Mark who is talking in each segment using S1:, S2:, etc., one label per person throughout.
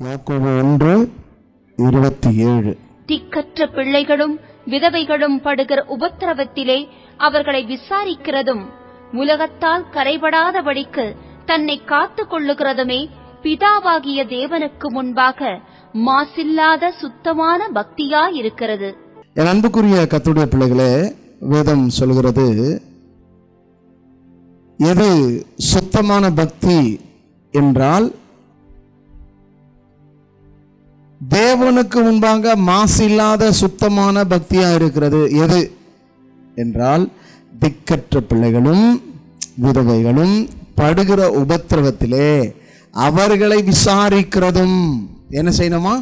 S1: யாக்கோபு 1:27.
S2: திக்கற்ற பிள்ளைகளும் விதவைகளும் படுகிற உபத்திரவத்திலே அவர்களை விசாரிக்கிறதும் உலகத்தால் கரைபடாதபடிக்கு தன்னை காத்துக் கொள்ளுகிறதுமே பிதாவாகிய தேவனுக்கு முன்பாக மாசில்லாத சுத்தமான பக்தியாயிருக்கிறது.
S1: என் அன்புக்குரிய கர்த்தருடைய பிள்ளைகளே, வேதம் சொல்கிறது, எது சுத்தமான பக்தி என்றால் தேவனுக்கு முன்பாக மாசு இல்லாத சுத்தமான பக்தியா இருக்கிறது. எது என்றால் திக்கற்ற பிள்ளைகளும் விதவைகளும் படுகிற உபத்திரவத்திலே அவர்களை விசாரிக்கிறதும். என்ன செய்யணுமா?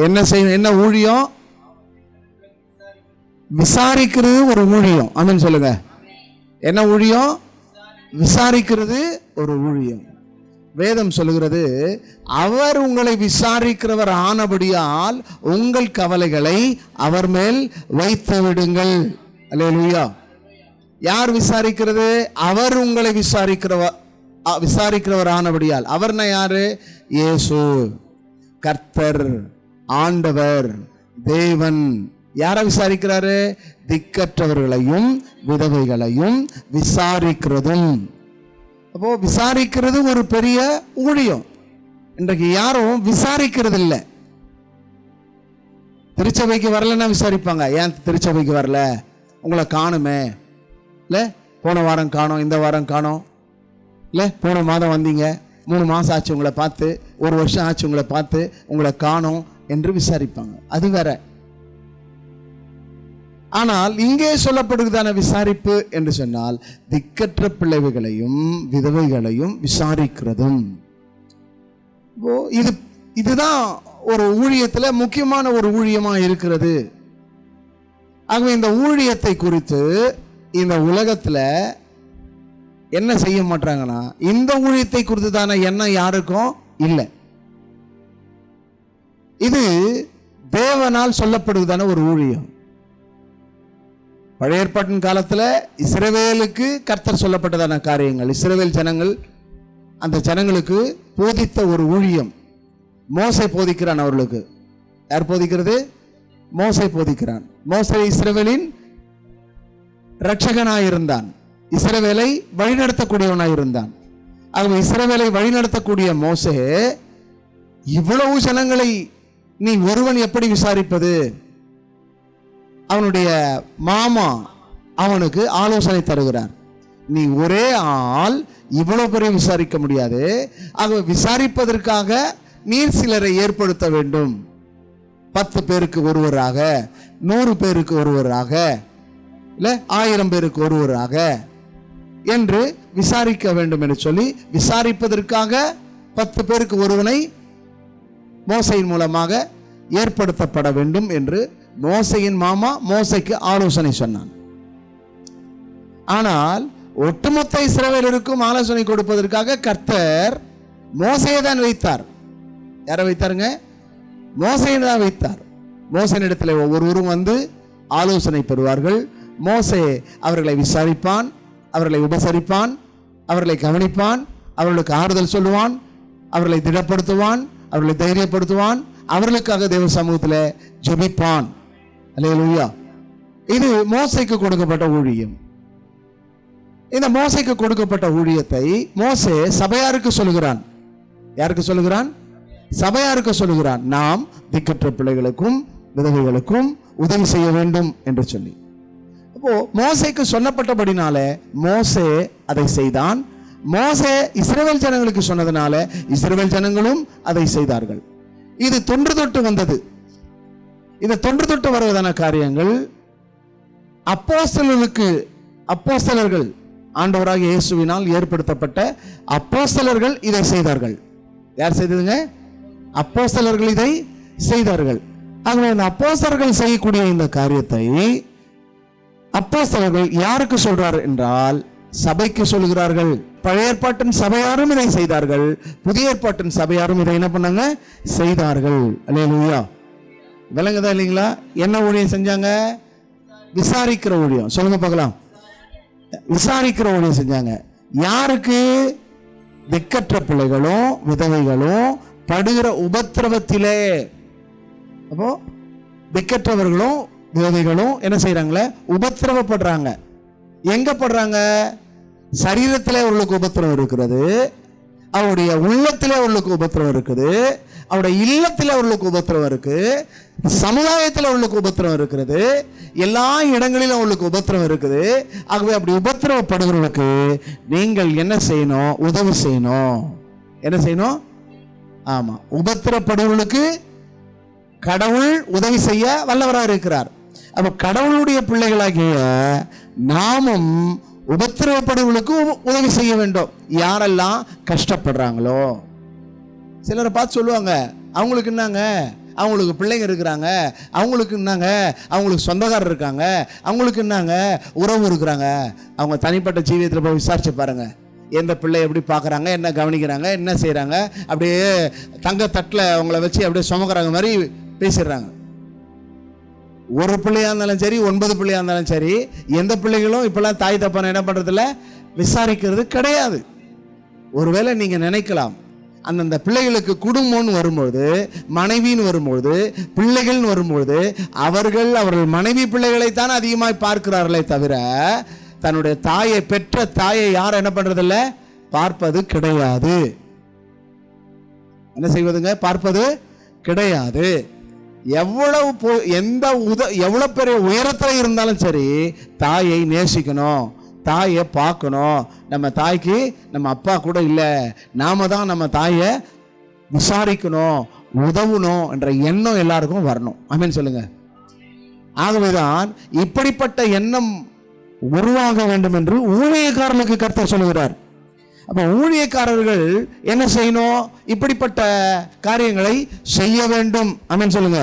S1: என்ன செய்யணும்? என்ன ஊழியம்? விசாரிக்கிறது ஒரு ஊழியம். ஆமென் சொல்லுங்க. என்ன ஊழியம்? விசாரிக்கிறது ஒரு ஊழியம். வேதம் சொல்லுகிறது, அவர் உங்களை விசாரிக்கிறவர் ஆனபடியால் உங்கள் கவலைகளை அவர் மேல் வைத்து விடுங்கள். அல்லேலூயா. யார் விசாரிக்கிறது? அவர் உங்களை விசாரிக்கிறவர் ஆனபடியால். அவர்னா யாரு? இயேசு, கர்த்தர், ஆண்டவர், தேவன். யாரை விசாரிக்கிறாரு? திக்கற்றவர்களையும் விதவைகளையும் விசாரிக்கிறதும். அப்போ விசாரிக்கிறது ஒரு பெரிய ஊழியம். இன்றைக்கு யாரும் விசாரிக்கிறது இல்லை. திருச்சபைக்கு வரலன்னா விசாரிப்பாங்க. ஏன் திருச்சபைக்கு வரல? உங்களை காணுமே, இல்லை போன வாரம் காணோம், இந்த வாரம் காணோம், இல்லை போன மாதம் வந்தீங்க, 3 மாதம் ஆச்சு உங்களை பார்த்து, 1 வருஷம் ஆச்சு உங்களை பார்த்து, உங்களை காணோம் என்று விசாரிப்பாங்க. அது வேற. ஆனால் இங்கே சொல்லப்படுகிறதான விசாரிப்பு என்று சொன்னால் திக்கற்ற பிள்ளைகளையும் விதவைகளையும் விசாரிக்கிறதும். இதுதான் ஒரு ஊழியத்துல முக்கியமான ஒரு ஊழியமா இருக்கிறது. ஆகவே இந்த ஊழியத்தை குறித்து இந்த உலகத்துல என்ன செய்ய மாட்டாங்கன்னா, இந்த ஊழியத்தை குறித்து தானே எண்ணம் யாருக்கும் இல்லை. இது தேவனால் சொல்லப்படுவதான ஒரு ஊழியம். பழைய ஏற்பாட்டின் காலத்துல இஸ்ரவேலுக்கு கர்த்தர் சொல்லப்பட்டதான காரியங்கள், இஸ்ரவேல் ஜனங்கள், அந்த ஜனங்களுக்கு போதித்த ஒரு ஊழியம். மோசே போதிக்கிறான் அவர்களுக்கு. யார் போதிக்கிறது? மோசே போதிக்கிறான். மோசே இஸ்ரவேலின் இரட்சகனாயிருந்தான், இஸ்ரவேலை வழிநடத்தக்கூடியவனாயிருந்தான். ஆகவே இஸ்ரவேலை வழிநடத்தக்கூடிய மோசே, இவ்வளவு ஜனங்களை நீ ஒருவன் எப்படி விசாரிப்பது? அவனுடைய மாமா அவனுக்கு ஆலோசனை தருகிறார். நீ ஒரே ஆள் இவ்வளவு பேரை விசாரிக்க முடியாது. ஆக விசாரிப்பதற்காக நீர் சிலரை ஏற்படுத்த வேண்டும். 10 பேருக்கு ஒருவராக, 100 பேருக்கு ஒருவராக, இல்ல 1000 பேருக்கு ஒருவராக என்று விசாரிக்க வேண்டும் என்று சொல்லி விசாரிப்பதற்காக 10 பேருக்கு ஒருவனை மோசையின் மூலமாக ஏற்படுத்தப்பட வேண்டும் என்று மோசையின் மாமா மோசைக்கு ஆலோசனை சொன்னான். ஆனால் ஒட்டுமொத்த இஸ்ரவேலருக்கும் ஆலோசனை கொடுப்பதற்காக கர்த்தர் மோசையை தான் வைத்தார். யாரை வைத்தாருங்க? மோசையை தான் வைத்தார். மோசையினிடத்தில் ஒவ்வொருவரும் வந்து ஆலோசனை பெறுவார்கள். மோசே அவர்களை விசாரிப்பான், அவர்களை உபசரிப்பான், அவர்களை கவனிப்பான், அவர்களுக்கு ஆறுதல் சொல்லுவான், அவர்களை திடப்படுத்துவான், அவர்களை தைரியப்படுத்துவான், அவர்களுக்காக தேவ சமூகத்தில் ஜெபிப்பான். அல்லேலூயா. இது மோசைக்கு கொடுக்கப்பட்ட ஊழியம். இந்த மோசைக்கு கொடுக்கப்பட்ட ஊழியத்தை மோசே சபையாருக்கு சொல்லுகிறான். யாருக்கு சொல்லுகிறான்? சபையாருக்கு சொல்லுகிறான். நாம் திக்கற்ற பிள்ளைகளுக்கும் விதவைகளுக்கும் உதவி செய்ய வேண்டும் என்று சொல்லி. அப்போ மோசைக்கு சொல்லப்பட்டபடினால மோசே அதை செய்தான். மோசே இஸ்ரவேல் ஜனங்களுக்கு சொன்னதுனால இஸ்ரவேல் ஜனங்களும் அதை செய்தார்கள். இது தொன்று தொட்டு வந்தது. இந்த தொன்று தொட்டு வருவதான காரியங்கள் அப்போஸ்தலர்கள், ஆண்டவராகிய இயேசுவினால் ஏற்படுத்தப்பட்ட அப்போஸ்தலர்கள் இதை செய்தார்கள். யார் செய்ததுங்க? அப்போஸ்தலர்கள் இதை செய்தார்கள். ஆகவே இந்த அப்போஸ்தலர்கள் செய்யக்கூடிய இந்த காரியத்தை அப்போஸ்தலர்கள் யாருக்கு சொல்றார் என்றால் சபைக்கு சொல்கிறார்கள். பழைய ஏற்பாட்டின் சபையாரும் இதை செய்தார்கள், புதிய ஏற்பாட்டின் சபையாரும் இதை என்ன பண்ணாங்க? செய்தார்கள். அல்லேலூயா. விளங்குதா இல்லைங்களா? என்ன ஊழியம் செஞ்சாங்க? விசாரிக்கிற ஊழியம். சொல்லுங்க பார்க்கலாம். விசாரிக்கிற ஊழியம் செஞ்சாங்க. யாருக்கு? திக்கற்ற பிள்ளைகளும் விதவைகளும் படுகிற உபத்திரவத்திலே. அப்போ திக்கற்றவர்களும் விதவைகளும் என்ன செய்யறாங்களே, உபத்திரவப்படுறாங்க. எங்க படுறாங்க? சரீரத்திலே அவர்களுக்கு உபத்திரவம் இருக்கிறது, அவருடைய உள்ளத்திலே அவர்களுக்கு உபத்திரவம் இருக்குது, அவருடைய இல்லத்திலே அவர்களுக்கு உபத்திரவம் இருக்கு, சமுதாயத்தில் அவர்களுக்கு உபத்திரவம் இருக்கிறது, எல்லா இடங்களிலும் அவர்களுக்கு உபத்திரவம் இருக்குது. ஆகவே அப்படி உபத்திரவப்படுகிறவர்களுக்கு நீங்கள் என்ன செய்யணும்? உதவி செய்யணும். என்ன செய்யணும்? ஆமா, உபத்திரப்படுவர்களுக்கு கடவுள் உதவி செய்ய வல்லவராக இருக்கிறார். அப்ப கடவுளுடைய பிள்ளைகளாகிய நாமும் உபத்திரவப்படுவர்களுக்கு உதவி செய்ய வேண்டும். யாரெல்லாம் கஷ்டப்படுறாங்களோ, சிலரை பார்த்து சொல்லுவாங்க, அவங்களுக்கு என்னங்க, அவங்களுக்கு பிள்ளைங்க இருக்கிறாங்க, அவங்களுக்கு என்னங்க, அவங்களுக்கு சொந்தக்காரர் இருக்காங்க, அவங்களுக்கு என்னங்க உறவு இருக்கிறாங்க. அவங்க தனிப்பட்ட ஜீவியத்தில் போய் விசாரிச்சு பாருங்க, எந்த பிள்ளை எப்படி பார்க்குறாங்க, என்ன கவனிக்கிறாங்க, என்ன செய்கிறாங்க. அப்படியே தங்க தட்டில் அவங்கள வச்சு அப்படியே சுமக்கிறாங்க மாதிரி பேசிடுறாங்க. ஒரு பிள்ளையாக இருந்தாலும் சரி, 9 பிள்ளையாக இருந்தாலும் சரி, எந்த பிள்ளைகளும் இப்பெல்லாம் தாய் தப்பான என்ன பண்ணுறதில்ல, விசாரிக்கிறது கிடையாது. ஒருவேளை நீங்கள் நினைக்கலாம், அந்தந்த பிள்ளைகளுக்கு குடும்பம்னு வரும்போது, மனைவின்னு வரும்போது, பிள்ளைகள்னு வரும்போது அவர்கள் மனைவி பிள்ளைகளைத்தான் அதிகமாக பார்க்கிறார்களே தவிர தன்னுடைய தாயை, பெற்ற தாயை யாரும் என்ன பண்றதில்ல, பார்ப்பது கிடையாது. என்ன செய்வதுங்க? பார்ப்பது கிடையாது. எவ்வளவு பெரிய உயரத்தில் இருந்தாலும் சரி, தாயை நேசிக்கணும், தாயை பார்க்கணும். நம்ம தாய்க்கு நம்ம அப்பா கூட இல்லை, நாம தான் நம்ம தாயை விசாரிக்கணும், உதவணும் என்ற எண்ணம் எல்லாருக்கும் வரணும். ஆமென் சொல்லுங்க. ஆகவேதான் இப்படிப்பட்ட எண்ணம் உருவாக வேண்டும் என்று ஊழியக்காரர்களுக்கு கர்த்தர் சொல்லுகிறார். அப்ப ஊழியக்காரர்கள் என்ன செய்யணும்? இப்படிப்பட்ட காரியங்களை செய்ய வேண்டும். ஆமென் சொல்லுங்க.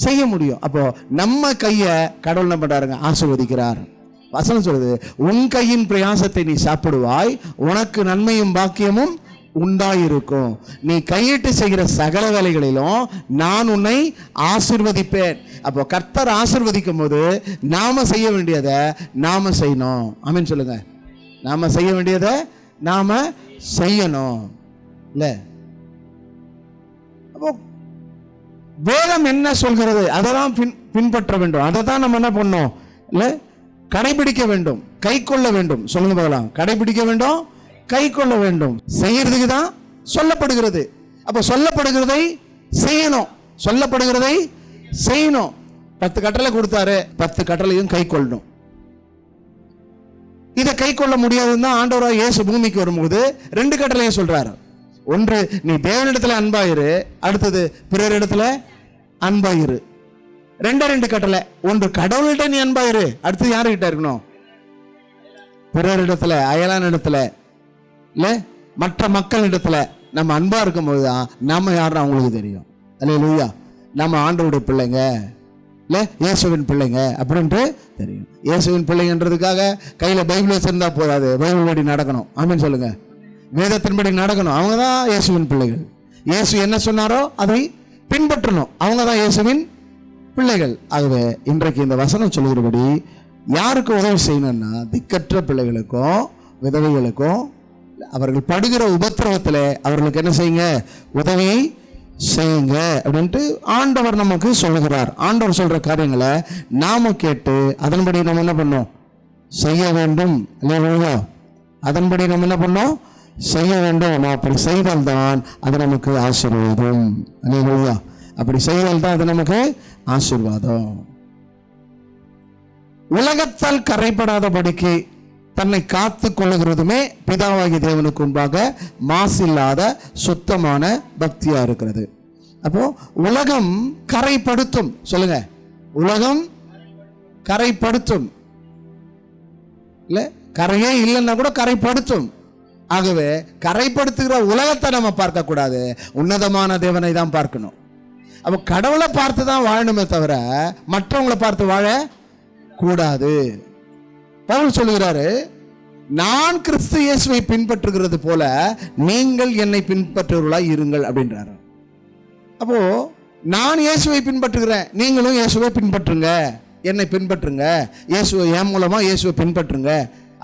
S1: செய்ய முடியும். அப்போ நம்ம கையை கடவுள் என்ன பண்றாருங்க? ஆசீர்வதிக்கிறார். வசனம் சொல்லுது, உன் கையின் பிரயாசத்தை நீ சாப்பிடுவாய், உனக்கு நன்மையும் பாக்கியமும் உண்டாயிருக்கும். நீ கையிட்டு செய்கிற சகல வேலைகளிலும் நான் உன்னை ஆசீர்வதிப்பேன். அப்போ கர்த்தர் ஆசீர்வதிக்கும் போது நாம செய்ய வேண்டியதை நாம செய்யணும். ஆமென் சொல்லுங்க. நாம செய்ய வேண்டியதை நாம செய்யணும். இல்ல, அப்போ வேதம் என்ன சொல்கிறது அதை தான் பின்பற்ற வேண்டும். அதை தான் நம்ம என்ன பண்ணணும்? இல்ல, கடைபிடிக்க வேண்டும், கை கொள்ள வேண்டும். சொல்லுங்க பார்க்கலாம். கடைபிடிக்க வேண்டும், கை கொள்ள வேண்டும். செய்யறதுக்கு தான் சொல்லப்படுகிறது. அப்ப சொல்லப்படுகிறதை செய்யணும், சொல்லப்படுகிறதை செய்யணும். 10 கட்டளை கொடுத்தாரு, 10 கட்டளையும் கை கொள்ளணும். இதை கை கொள்ள முடியாதுன்னு ஆண்டவராக இயேசு பூமிக்கு வரும்போது 2 கட்டளையும் சொல்றாரு. ஒன்று, நீ தேவனிடத்துல அன்பாயிரு, அடுத்தது பிறரிடத்துல அன்பாயிரு. 2 கட்டளை. ஒன்று, கடவுள்கிட்ட நீ அன்பாயிரு, அடுத்து யாருகிட்ட இருக்கணும்? பிறரிடத்துல, அயலான இடத்துல, இல்ல மற்ற மக்கள் இடத்துல நம்ம அன்பா இருக்கும்போது தான் நம்ம யாருன்னு அவங்களுக்கு தெரியும். அல்லேலூயா. நம்ம ஆண்டவருடைய பிள்ளைங்க, இல்ல இயேசுவின் பிள்ளைங்க அப்படின்ட்டு தெரியும். இயேசுவின் பிள்ளைங்கன்றதுக்காக கையில பைபிள் வச்சிருந்தா போதாது, பைபிள் படி நடக்கணும். ஆமென் சொல்லுங்க. வேதத்தின்படி நடக்கணும். அவங்க தான் இயேசுவின் பிள்ளைகள். இயேசு என்ன சொன்னாரோ அதை பின்பற்றணும். அவங்க தான் இயேசுவின் பிள்ளைகள். ஆகவே இன்றைக்கு இந்த வசனம் சொல்கிறபடி யாருக்கு உதவி செய்யணும்னா, திக்கற்ற பிள்ளைகளுக்கும் விதவைகளுக்கும் அவர்கள் படுகிற உபத்திரவத்தில் அவர்களுக்கு என்ன செய்யுங்க? உதவியை செய்யுங்க அப்படின்ட்டு ஆண்டவர் நமக்கு சொல்லுகிறார். ஆண்டவர் சொல்ற காரியங்களை நாம கேட்டு அதன்படி நம்ம என்ன பண்ணோம்? செய்ய வேண்டும். இல்லையா? அதன்படி நம்ம என்ன பண்ணோம்? செய்ய வேண்டும். அப்படி செய்தால்தான் அது நமக்கு ஆசீர்வாதம். இல்லையா? அப்படி செய்தால்தான் அது நமக்கு ஆசீர்வாதம். உலகத்தால் கரைப்படாதபடிக்கு தன்னை காத்து கொள்ளுகிறதுமே பிதாவாகிய தேவனுக்கு முன்பாக மாசில்லாத சுத்தமான பக்தியா இருக்கிறது. அப்போ உலகம் கரைப்படுத்தும். சொல்லுங்க, உலகம் கரைப்படுத்தும். இல்ல, கரையே இல்லைன்னா கூட கரைப்படுத்தும். ஆகவே கரைப்படுத்துகிற உலகத்தை நம்ம பார்க்க கூடாது, உன்னதமான தேவனை தான் பார்க்கணும். அப்போ கடவுளை பார்த்து தான் வாழணுமே தவிர மற்றவங்களை பார்த்து வாழ கூடாது. பவுல் சொல்லுகிறாரு, நான் கிறிஸ்து இயேசுவை பின்பற்றுகிறது போல நீங்கள் என்னை பின்பற்றுவர்களாய் இருங்கள் அப்படின்றாரு. அப்போ நான் இயேசுவை பின்பற்றுகிறேன், நீங்களும் இயேசுவை பின்பற்றுங்க, என்னை பின்பற்றுங்க, இயேசுவை என் மூலமா இயேசுவை பின்பற்றுங்க,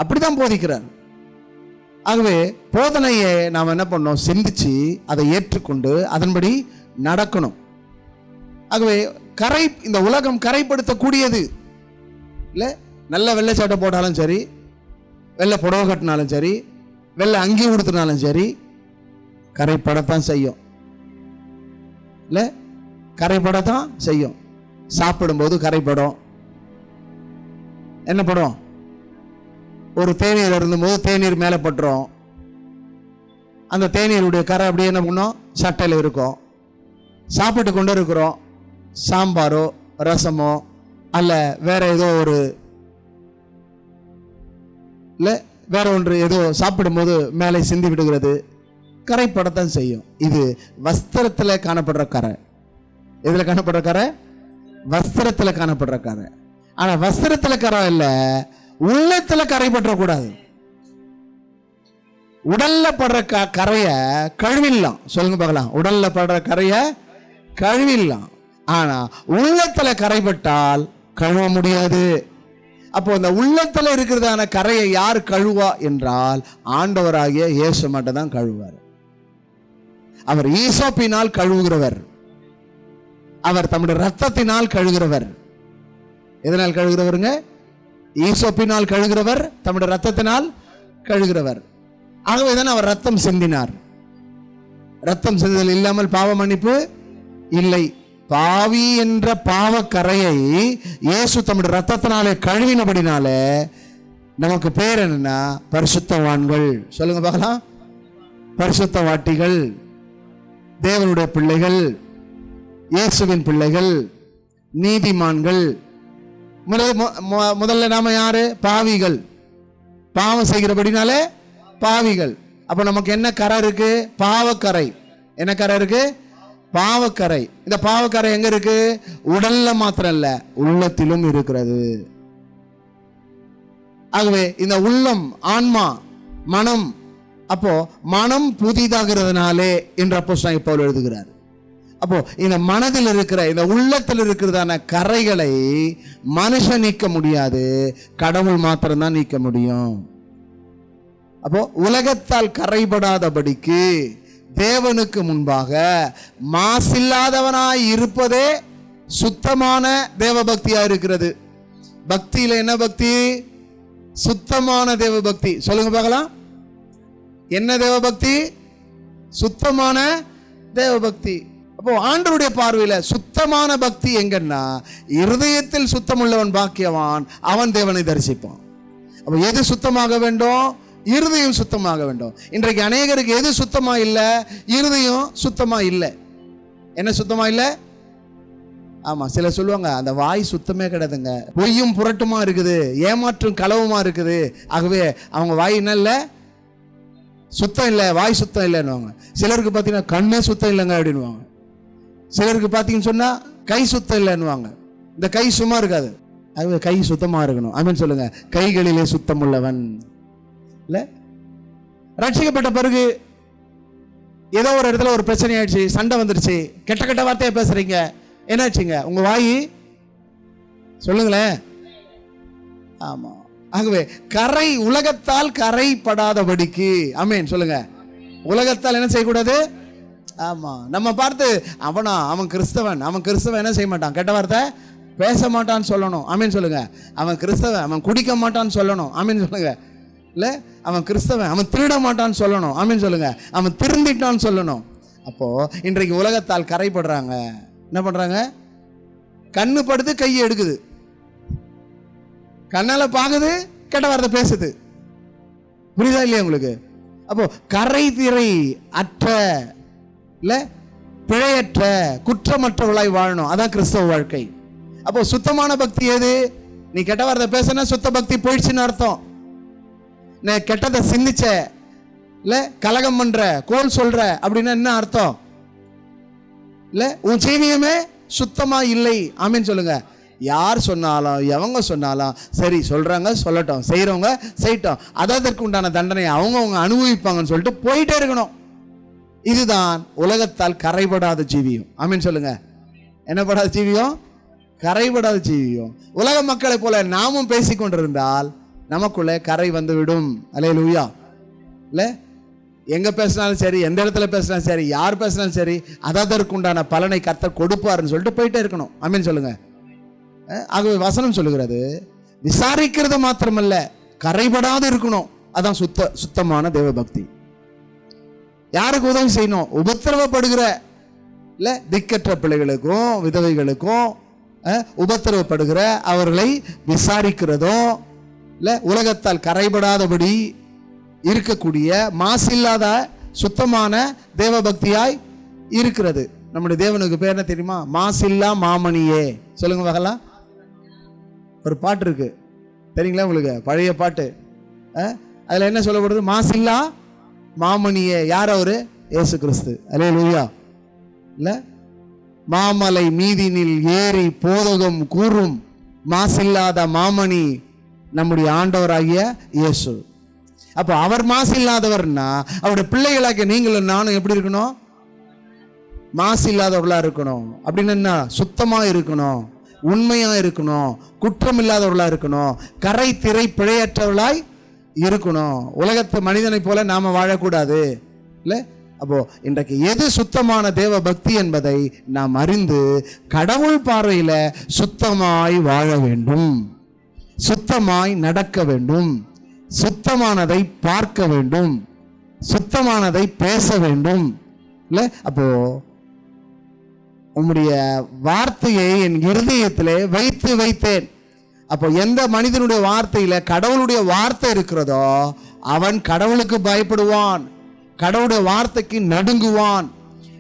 S1: அப்படிதான் போதிக்கிறார். ஆகவே போதனையை நாம் என்ன பண்ணோம், சிந்திச்சு அதை ஏற்றுக்கொண்டு அதன்படி நடக்கணும். ஆகவே இந்த உலகம் கரைப்படுத்தக்கூடியது இல்லை. நல்ல வெள்ளை சட்டை போட்டாலும் சரி, வெள்ளை புடவை கட்டினாலும் சரி, வெள்ளை அங்கி உடுத்தினாலும் சரி, கரைப்படத்தான் செய்யும் இல்லை. கரைப்படத்தான் செய்யும். சாப்பிடும்போது கரைப்படும். என்ன படும்? ஒரு தேநீர் இருந்தபோது தேநீர் மேலே பட்டுரும். அந்த தேநீருடைய கரை அப்படியே என்ன பண்ணும், சட்டையில் இருக்கும். சாப்பிட்டு கொண்டு இருக்கிறோம், சாம்பாரோ ரசமோ அல்ல வேற ஏதோ ஒரு இல்லை வேற ஒன்று ஏதோ சாப்பிடும்போது மேலே சிந்தி விடுகிறது, கரைப்படத்தான் செய்யும். இது வஸ்திரத்தில் காணப்படுற கரை. எதில் காணப்படுற கரை? வஸ்திரத்தில் காணப்படுற கரை. ஆனால் வஸ்திரத்தில் கரை இல்லை, உள்ளத்தில் கரைப்பற்றக்கூடாது. உடல்ல படுற கரைய கழுவிடலாம். சொல்லுங்க பார்க்கலாம். உடல்ல படுற கரைய கழுவிடலாம். ஆனா உள்ளத்துல கரைப்பட்டால் கழுவ முடியாது. அப்போ இந்த உள்ளத்துல இருக்கிறதான கரையை யார் கழுவா என்றால் ஆண்டவராகிய இயேசு மட்டும் தான் கழுவார். அவர் ஈசோப்பினால் கழுவுகிறவர். அவர் தம்முடைய ரத்தத்தினால் கழுகிறவர். எதனால் கழுகிறவருங்க? ஈசோப்பினால் கழுகிறவர், தம்முடைய ரத்தத்தினால் கழுகிறவர். ஆகவேதான் அவர் ரத்தம் சிந்தினார். ரத்தம் சிந்துதல் இல்லாமல் பாவ மன்னிப்பு இல்லை. பாவி என்ற பாவக்கரையை இயேசு தம்முடைய ரத்தத்தினாலே கழுவினபடினாலே நமக்கு பேர் என்னன்னா பரிசுத்தவான்கள். சொல்லுங்க பார்க்கலாம். பரிசுத்தவாட்டிகள், தேவனுடைய பிள்ளைகள், இயேசுவின் பிள்ளைகள், நீதிமான்கள். முதல்ல நாம யாரு? பாவிகள். பாவம் செய்கிறபடினாலே பாவிகள். அப்ப நமக்கு என்ன கரை இருக்கு? பாவக்கரை. என்ன கரை இருக்கு? பாவக்கரை. இந்த பாவக்கரை எங்க இருக்கு? உடல்ல மாத்திரம் இல்ல, உள்ளத்திலும் இருக்கிறது. ஆகவே இந்த உள்ளம், ஆன்மா, மனம், அப்போ மனம் புதிதாகிறதுனாலே என்று அப்போஸ்தலன் பவுல் எழுதுகிறார். அப்போ இந்த மனதில் இருக்கிற, இந்த உள்ளத்தில் இருக்கிறதான கரைகளை மனுஷன் நீக்க முடியாது, கடவுள் மாத்திரம்தான் நீக்க முடியும். அப்போ உலகத்தால் கரைபடாதபடிக்கு தேவனுக்கு முன்பாக மாசில்லாதவனாய் இருப்பதே சுத்தமான தேவ பக்தியா இருக்கிறது. பக்தியில என்ன பக்தி? சுத்தமான தேவ பக்தி. சொல்லுங்க பார்க்கலாம். என்ன தேவ பக்தி? சுத்தமான தேவ பக்தி. அப்போ ஆண்டவருடைய பார்வையில சுத்தமான பக்தி எங்கன்னா, இருதயத்தில் சுத்தமுள்ளவன் பாக்கியவான், அவன் தேவனை தரிசிப்பான். அப்போ எது சுத்தமாக வேண்டும்? இருதயம் சுத்தமாக வேண்டும். இன்றைக்கு அநேகருக்கு எது சுத்தமா இல்லை? இருதயம் சுத்தமா இல்லை. என்ன சுத்தமா இல்லை? ஆமா, சில சொல்லுவாங்க அந்த வாய் சுத்தமே கிடையாதுங்க, பொய்யும் புரட்டுமா இருக்குது, ஏமாற்றும் களவுமா இருக்குது. ஆகவே அவங்க வாய் என்ன இல்லை? சுத்தம் இல்லை, வாய் சுத்தம் இல்லைன்னுவாங்க. சிலருக்கு பார்த்தீங்கன்னா கண்ணே சுத்தம் இல்லைங்க அப்படின்வாங்க. சிலருக்கு பார்த்தீங்கன்னு சொன்னா கை சுத்தம் இல்லைன்னுவாங்க. இந்த கை சும்மா இருக்காது, ஆகவே கை சுத்தமா இருக்கணும். ஆமென் சொல்லுங்க. கைகளிலே சுத்தம் உள்ளவன் இல்ல. ரட்சிக்கப்பட்ட பிறகு ஏதோ ஒரு இடத்துல ஒரு பிரச்சனை ஆயிடுச்சு, சண்டை வந்துருச்சு, கெட்ட கெட்ட வார்த்தையை பேசுறீங்க, என்னாச்சுங்க? உங்க வாய் சொல்லுங்களேன். ஆமா. ஆகவே கரை, உலகத்தால் கரைப்படாதபடிக்கு. ஆமென் சொல்லுங்க. உலகத்தால் என்ன செய்யக்கூடாது? ஆமா. நம்ம பார்த்து அவன் கிறிஸ்தவன், என்ன செய்ய மாட்டான்? கெட்ட வார்த்தை பேச மாட்டான்னு சொல்லணும். ஆமென் சொல்லுங்க. அவன் கிறிஸ்தவன், அவன் குடிக்க மாட்டான்னு சொல்லணும். ஆமென் சொல்லுங்க. இல்ல, அவன் கிறிஸ்தவன், அவன் திருட மாட்டான்னு சொல்லணும். ஆமென் சொல்லுங்க. அவன் திருந்திட்டான்னு சொல்லணும். அப்போ இன்றைக்கு உலகத்தால் கரைப்படுறாங்க. என்ன பண்றாங்க? கண்ணு படுத்து கையை எடுக்குது, கண்ணால பாக்குது, கெட்ட வார்த்தை பேசுது. புரியுதா இல்லையா உங்களுக்கு? அப்போ கரை திரை அற்ற, இல்ல பிழையற்ற, குற்றமற்றவளாய் வாழணும். அதான் கிறிஸ்தவ வாழ்க்கை. அப்போ சுத்தமான பக்தி எது? நீ கெட்ட வார்த்தை பேசுனா சுத்த பக்தி போயிடுச்சுன்னு அர்த்தம். கெட்டதை சிந்திச்ச, இல்ல கலகம் பண்ற, கோல் சொல்ற அப்படின்னா என்ன அர்த்தம்? இல்ல, உன் ஜீவியமே சுத்தமா இல்லை. ஆமென் சொல்லுங்க. யார் சொன்னாலும் எவங்க சொன்னாலும் சரி, சொல்றாங்க சொல்லட்டும், செய்யறவங்க செய்யட்டும், அதற்கு உண்டான தண்டனை அவங்க அனுபவிப்பாங்கன்னு சொல்லிட்டு போயிட்டே இருக்கணும். இதுதான் உலகத்தால் கரைபடாத ஜீவியம். ஆமென் சொல்லுங்க. என்ன படாத ஜீவியம்? கரைபடாத ஜீவியம். உலக மக்களை போல நாமும் பேசிக்கொண்டிருந்தால் நமக்குள்ளே கரை வந்துவிடும். அல்லேலூயா. இல்லை, எங்கே பேசினாலும் சரி, எந்த இடத்துல பேசினாலும் சரி, யார் பேசினாலும் சரி, அதற்குண்டான பலனை கர்த்தர் கொடுப்பாருன்னு சொல்லிட்டு போயிட்டே இருக்கணும். ஆமென் சொல்லுங்க. ஆகவே வசனம் சொல்லுகிறது, விசாரிக்கிறது மாத்திரமல்ல, கரைபடாது இருக்கணும். அதான் சுத்தமான தேவ பக்தி. யாருக்கு உதவி செய்யணும்? உபத்திரவப்படுகிற இல்லை திக்கற்ற பிள்ளைகளுக்கும் விதவைகளுக்கும் உபத்திரவப்படுகிற அவர்களை விசாரிக்கிறதும் இல்லை, உலகத்தால் கரைபடாதபடி இருக்கக்கூடிய மாசில்லாத சுத்தமான தேவ பக்தியாய் இருக்கிறது. நம்முடைய தேவனுக்கு பேர் என்ன தெரியுமா? மாசில்லா மாமணியே. சொல்லுங்க பார்க்கலாம். ஒரு பாட்டு இருக்கு, தெரியுங்களா உங்களுக்கு? பழைய பாட்டு. அதில் என்ன சொல்லப்படுது? மாசில்லா மாமணியே. யார் அவரு? இயேசு கிறிஸ்து. அல்லேலூயா. இல்லை, மாமலை மீதினில் ஏறி போதகம் கூறும் மாசில்லாத மாமணி நம்முடைய ஆண்டவராகிய இயேசு. அப்போ அவர் மாசு இல்லாதவர்னா அவருடைய பிள்ளைகளாகிய நீங்களும் நானும் எப்படி இருக்கணும்? மாசு இல்லாதவர்களா இருக்கணும். அப்படின்னு என்ன? சுத்தமா இருக்கணும், உண்மையா இருக்கணும், குற்றம் இல்லாதவர்களா இருக்கணும், கரை திரை பிழையற்றவர்களாய் இருக்கணும். உலகத்து மனிதனை போல நாம வாழக்கூடாது. இல்லை, அப்போ இன்றைக்கு எது சுத்தமான தேவ பக்தி என்பதை நாம் அறிந்து கடவுள் பார்வையில சுத்தமாய் வாழ வேண்டும், சுத்தமாய் நடக்க வேண்டும், சுத்தமானதை பார்க்க வேண்டும், சுத்தமானதை பேச வேண்டும். இல்லை, அப்போ உம்முடைய வார்த்தையை என் இருதயத்திலே வைத்து வைத்தேன். அப்போ எந்த மனிதனுடைய வார்த்தையில கடவுளுடைய வார்த்தை இருக்கிறதோ அவன் கடவுளுக்கு பயப்படுவான், கடவுளுடைய வார்த்தைக்கு நடுங்குவான்.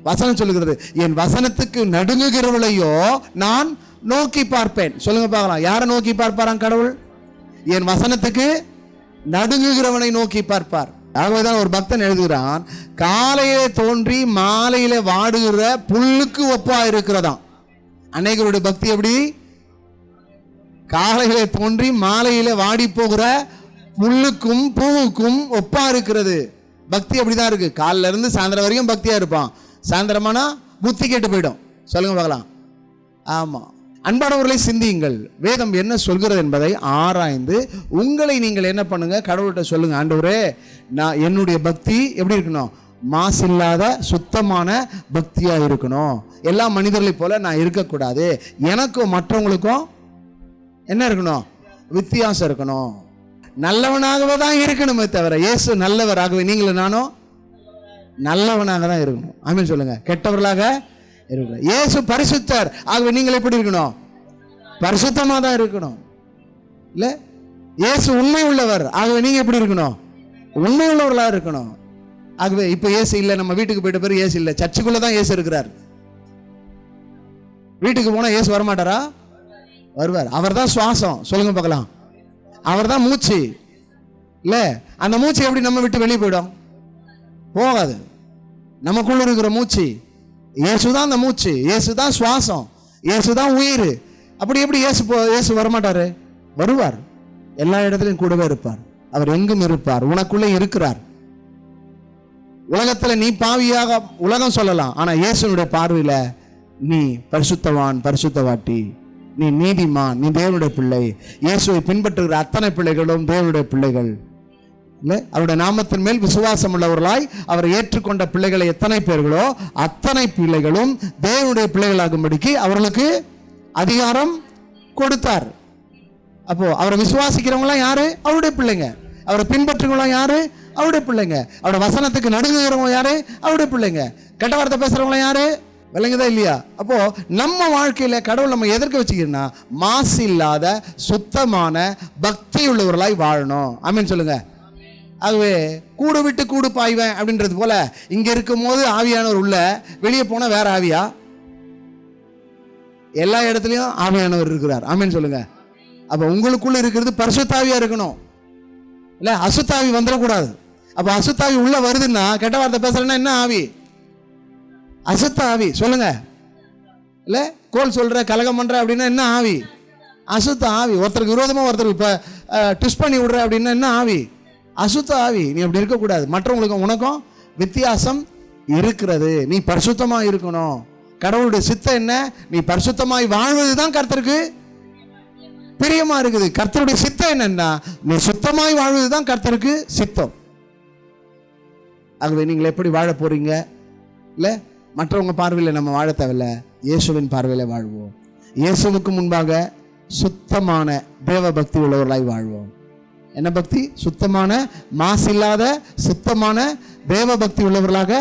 S1: வசனம் சொல்லுகிறது, என் வசனத்துக்கு நடுங்குகிறவளையோ நான் நோக்கி பார்ப்பேன். சொல்லுங்க பார்க்கலாம். யாரை நோக்கி பார்ப்பாராம் கடவுள்? என் வசனத்துக்கு நடுங்குகிறவனை நோக்கி பார்ப்பார். ஆகவேதான் ஒரு பக்தன் எழுதுகிறான், காலையிலே தோன்றி மாலையிலே வாடுகிற புல்லுக்கு ஒப்பா இருக்கிறதாம். அநேகருடைய பக்தி எப்படி? காலையிலே தோன்றி மாலையிலே வாடி போகிற புல்லுக்கும் பூவுக்கும் ஒப்பா இருக்கிறது. பக்தி அப்படிதான் இருக்கு. காலையில இருந்து சாயந்தரம் வரைக்கும் பக்தியா இருப்பான், சாயந்தரமானா புத்தி கேட்டு போயிடும். சொல்லுங்க பார்க்கலாம். ஆமா, அன்பானவர்களை சிந்தியுங்கள். வேதம் என்ன சொல்கிறது என்பதை ஆராய்ந்து உங்களை நீங்கள் என்ன பண்ணுங்க? கடவுள்கிட்ட சொல்லுங்க, ஆண்டவரே நான் என்னுடைய பக்தி எப்படி இருக்கணும்? மாசில்லாத சுத்தமான பக்தியா இருக்கணும். எல்லா மனிதர்களைப் போல நான் இருக்கக்கூடாது. எனக்கும் மற்றவங்களுக்கும் என்ன இருக்கணும்? வித்தியாசம் இருக்கணும். நல்லவனாகவே தான் இருக்கணுமே தவிர, இயேசு நல்லவராகவே நீங்களும் நானும் நல்லவனாக தான் இருக்கணும். ஆமென் சொல்லுங்க. கெட்டவர்களாக இருக்கணும். இயேசு பரிசுத்தர், ஆகவே நீங்கள் எப்படி இருக்கணும்? பரிசுத்தமாக தான் இருக்கணும். இல்லை, இயேசு உண்மை உள்ளவர், ஆகவே நீங்க எப்படி இருக்கணும்? உண்மை உள்ளவர்களாக இருக்கணும். ஆகவே இப்போ இயேசு இல்லை, நம்ம வீட்டுக்கு போயிட்ட பிறகு இயேசு இல்லை, சர்ச்சுக்குள்ள தான் இயேசு இருக்கிறார். வீட்டுக்கு போனா இயேசு வரமாட்டாரா? வருவார். அவர் தான் சுவாசம். சொல்லுங்க பார்க்கலாம். அவர் தான் மூச்சு. இல்லை, அந்த மூச்சு எப்படி நம்ம விட்டு வெளியே போயிடும்? போகாது. நமக்குள்ள இருக்கிற மூச்சு இயேசுதான். அந்த மூச்சு இயேசுதான், சுவாசம் இயேசுதான், உயிர். அப்படி எப்படி இயேசு வரமாட்டாரு? வருவார். எல்லா இடத்துலையும் கூடவே இருப்பார். அவர் எங்கும் இருப்பார், உனக்குள்ளே இருக்கிறார். உலகத்துல நீ பாவியாக உலகம் சொல்லலாம், ஆனா இயேசுனுடைய பார்வையில நீ பரிசுத்தவான், பரிசுத்தவாட்டி, நீ நீதிமான், நீ தேவனுடைய பிள்ளை. இயேசுவை பின்பற்றுகிற அத்தனை பிள்ளைகளும் தேவனுடைய பிள்ளைகள். அவருடைய நாமத்தின் மேல் விசுவாசம் உள்ளவர்களாய் அவரை ஏற்றுக்கொண்ட பிள்ளைகளை எத்தனை பேர்களோ அத்தனை பிள்ளைகளும் தேவனுடைய பிள்ளைகளாகும்படிக்கு அவர்களுக்கு அதிகாரம் கொடுத்தார். அப்போ அவரை விசுவாசிக்கிறவங்களாம் யாரு? அவருடைய பிள்ளைங்க. அவரை பின்பற்றுறவங்களாம் யாரு? அவருடைய பிள்ளைங்க. அவருடைய வசனத்துக்கு நடுங்குகிறவங்க யாரு? அவருடைய பிள்ளைங்க. கெட்ட வார்த்தை பேசுறவங்களாம் யாரு? விளங்குதா இல்லையா? அப்போ நம்ம வாழ்க்கையில கடவுள் நம்ம எதற்கு வச்சுக்கிறோம்னா, மாசு இல்லாத சுத்தமான பக்தி உள்ளவர்களாய் வாழணும். ஆமென் சொல்லுங்க. ஆகவே கூடு விட்டு கூடு பாய்வேன் அப்படின்றது போல இங்க இருக்கும் போது ஆவியானவர் உள்ள, வெளியே போனா வேற ஆவியா? எல்லா இடத்துலயும் ஆவியானவர் இருக்கிறார். ஆமென் சொல்லுங்க. அப்ப உங்களுக்குள்ள இருக்கிறது பரிசுத்தாவியா இருக்கணும், இல்ல அசுத்தாவி வந்துடக்கூடாது. அப்ப அசுத்தாவி உள்ள வருதுன்னா, கெட்ட வார்த்தை பேசுறேன்னா என்ன ஆவி? அசுத்த ஆவி. சொல்லுங்க. இல்ல கோல் சொல்ற, கலகம் பண்ற அப்படின்னா என்ன ஆவி? அசுத்த ஆவி. ஒருத்தருக்கு விரோதமா ஒருத்தருக்கு இப்ப ட்விஸ்ட் பண்ணி விடுற அப்படின்னா என்ன ஆவி? அசுத்த ஆவி. நீ அப்படி இருக்கக்கூடாது. மற்றவங்களுக்கும் உனக்கும் வித்தியாசம் இருக்கிறது. நீ பரிசுத்தமா இருக்கணும். கடவுளுடைய சித்தம் என்ன? நீ பரிசுத்தமாய் வாழ்வதுதான் கர்த்தருக்கு பிரியமா இருக்குது. கர்த்தருடைய சித்தம் என்னன்னா, நீ சுத்தமாய் வாழ்வதுதான் கர்த்தருக்கு சித்தம். ஆகவே நீங்கள் எப்படி வாழ போறீங்க? இல்லை மற்றவங்க பார்வையில் நம்ம வாழ தேவையில்ல, இயேசுவின் பார்வையில் வாழ்வோம். இயேசுவுக்கு முன்பாக சுத்தமான தேவ பக்தி உள்ளவர்களாய் வாழ்வோம். என்ன பக்தி? சுத்தமான, மாசில்லாத சுத்தமான தேவ பக்தி உள்ளவர்களாக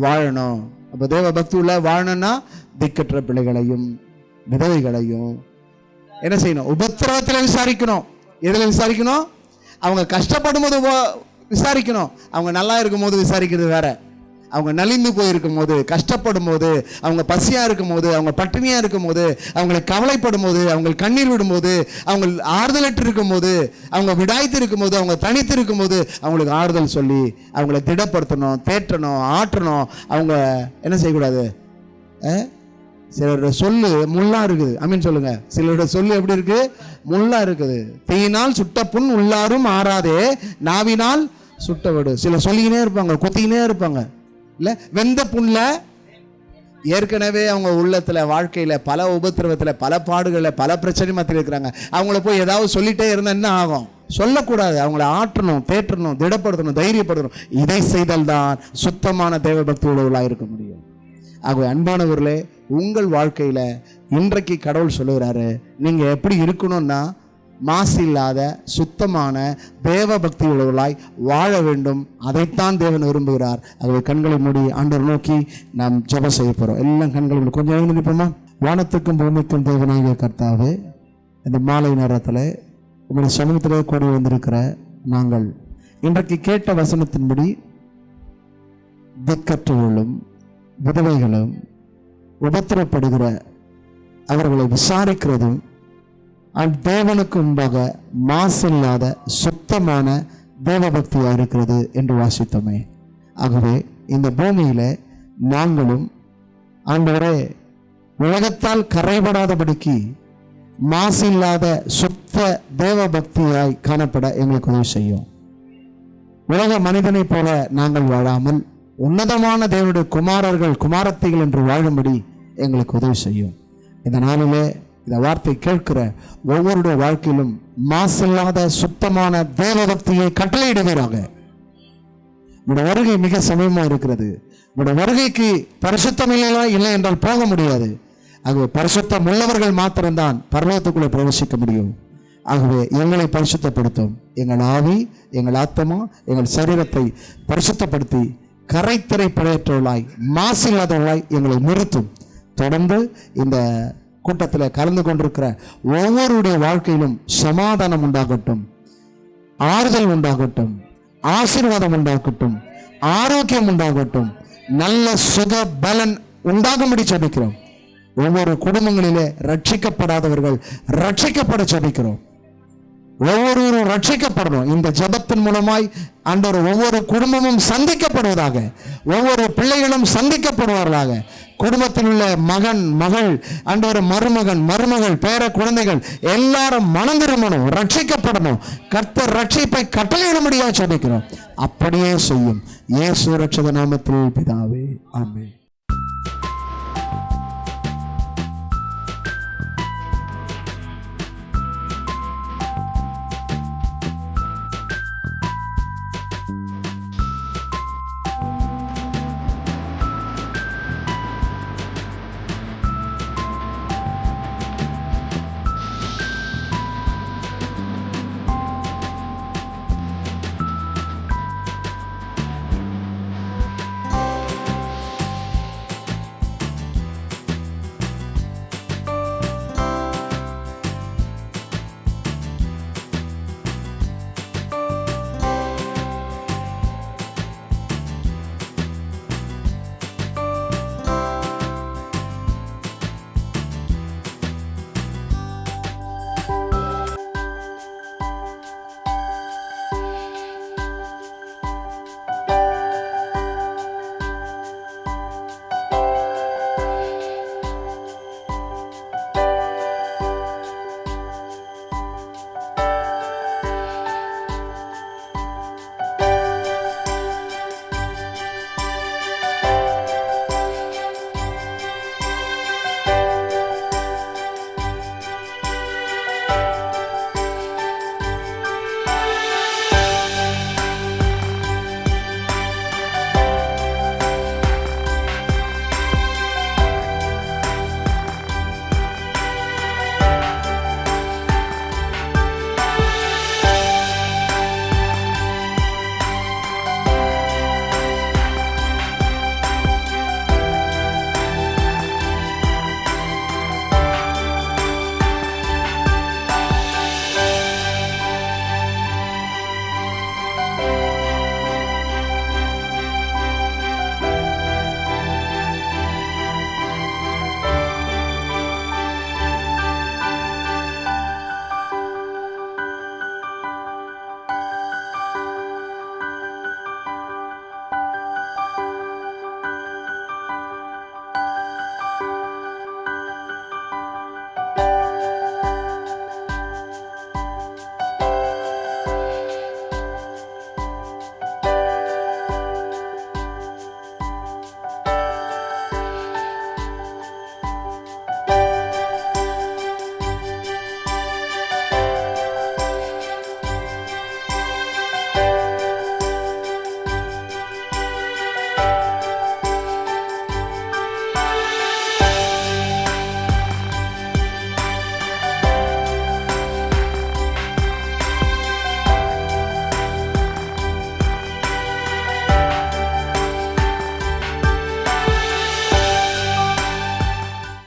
S1: வாழணும். அப்போ தேவ பக்தி உள்ள வாழணும்னா திக்கற்ற பிள்ளைகளையும் விதவைகளையும் என்ன செய்யணும்? உபத்திரவத்தில் விசாரிக்கணும். எதில் விசாரிக்கணும்? அவங்க கஷ்டப்படும் போது விசாரிக்கணும். அவங்க நல்லா இருக்கும் போது விசாரிக்கிறது வேற. அவங்க நலிந்து போயிருக்கும் போது, கஷ்டப்படும் போது, அவங்க பசியா இருக்கும் போது, அவங்க பட்டினியா இருக்கும் போது, அவங்களை கவலைப்படும் போது, அவங்க கண்ணீர் விடும்போது, அவங்க ஆறுதலற்று இருக்கும் போது, அவங்க விடாய்த்து இருக்கும் போது, அவங்க தனித்து இருக்கும் போது அவங்களுக்கு ஆறுதல் சொல்லி அவங்களை திடப்படுத்தணும், தேற்றணும், ஆற்றணும். அவங்க என்ன செய்யக்கூடாது? சிலரோட சொல்லு முள்ளா இருக்குது. அமீன் சொல்லுங்க. சிலரோட சொல்லு எப்படி இருக்கு? முள்ளா இருக்குது. தீயினால் சுட்ட புண் உள்ளாரும் ஆறாதே, நாவினால் சுட்டவடு. சில சொல்லிக்கினே இருப்பாங்க, குத்திக்கினே இருப்பாங்க. இல்லை, வெந்த புண்ணில் ஏற்கனவே அவங்க உள்ளத்தில் வாழ்க்கையில் பல உபத்திரவத்தில், பல பாடுகளில், பல பிரச்சனை மத்தியில் இருக்கிறாங்க. அவங்கள போய் ஏதாவது சொல்லிட்டே இருந்தால் என்ன ஆகும்? சொல்லக்கூடாது. அவங்கள ஆற்றணும், தேற்றணும், திடப்படுத்தணும், தைரியப்படுத்தணும். இதை செய்தால் தான் சுத்தமான தேவ பக்தி உள்ளவர்களாக இருக்க முடியும். ஆகவே அன்பானவர்களே, உங்கள் வாழ்க்கையில் இன்றைக்கு கடவுள் சொல்லுகிறாரு, நீங்கள் எப்படி இருக்கணும்னா மாசு இல்லாத சுத்தமான தேவ பக்தி உள்ளவர்களாய் வாழ வேண்டும். அதைத்தான் தேவன் விரும்புகிறார். ஆகவே கண்களை மூடி ஆண்டவர் நோக்கி நாம் ஜெபம் செய்ய போகிறோம். எல்லாம் கண்களை மூடி கொஞ்சம் எழுந்து நிற்போமா? வானத்துக்கும் பூமிக்கும் தேவனாகிய கர்த்தாவே, இந்த மாலை நேரத்தில் உங்களுடைய சமூகத்திலே கூடி வந்திருக்கிற நாங்கள் இன்றைக்கு கேட்ட வசனத்தின்படி திக்கற்றவர்களும் விதவைகளும் உபத்திரப்படுகிற அவர்களை விசாரிக்கிறதும் தேவனுக்கு முன்பாக மாசில்லாத சுத்தமான தேவபக்தியாக இருக்கிறது என்று வாசித்தோமே. ஆகவே இந்த பூமியில நாங்களும் ஆண்டவரே உலகத்தால் கரைபடாதபடிக்கு மாசில்லாத சுத்த தேவபக்தியாய் காணப்பட எங்களுக்கு உதவி செய்யும். உலக மனிதனை போல நாங்கள் வாழாமல் உன்னதமான தேவனுடைய குமாரர்கள் குமாரத்திகள் என்று வாழும்படி எங்களுக்கு உதவி செய்யும். இந்த நாளிலே இந்த வார்த்தை கேட்கிற ஒவ்வொருடைய வாழ்க்கையிலும் மாசில்லாத சுத்தமான தேவபக்தியை கட்டளையிடுவீராக. உங்களுடைய வருகை மிக சமயமா இருக்கிறது. உங்களுடைய வருகைக்கு பரிசுத்தம் இல்லை என்றால் போக முடியாது. ஆகவே பரிசுத்தம் உள்ளவர்கள் மாத்திரம்தான் பரலோகத்துக்குள்ளே பிரவேசிக்க முடியும். ஆகவே எங்களை பரிசுத்தப்படுத்தும். எங்கள் ஆவி, எங்கள் ஆத்மா, எங்கள் சரீரத்தை பரிசுத்தப்படுத்தி கரைத்திரை படையற்றவர்களாய் மாசில்லாதவர்களாய் எங்களை நிறுத்தும். தொடர்ந்து இந்த கூட்டத்தில் கலந்து கொண்டிருக்கிற ஒவ்வொருடைய வாழ்க்கையிலும் சமாதானம் உண்டாகட்டும், ஆறுதல் உண்டாகட்டும், ஆசீர்வாதம் உண்டாகட்டும், ஆரோக்கியம் உண்டாகட்டும், நல்ல சுக பலன் உண்டாகும்படி ஜெபிக்கிறோம். ஒவ்வொரு குடும்பங்களிலே ரட்சிக்கப்படாதவர்கள் ரட்சிக்கப்பட ஜெபிக்கிறோம். ஒவ்வொருவரும் ரட்சிக்கப்படணும். இந்த ஜெபத்தின் மூலமாய் ஆண்டவர் ஒவ்வொரு குடும்பமும் சந்திக்கப்படுவதாக, ஒவ்வொரு பிள்ளைகளும் சந்திக்கப்படுவார்களாக. குடும்பத்தில் உள்ள மகன், மகள், ஆண்டவர் மருமகன், மருமகள், பேர குழந்தைகள் எல்லாரும் மனம் திரும்பணும், ரட்சிக்கப்படணும். கர்த்தர் ரட்சிப்பை கட்டளையிடும்படியாக ஜெபிக்கிறோம். அப்படியே செய்யும். இயேசு ரட்சக நாமத்தில் பிதாவே, ஆமென்.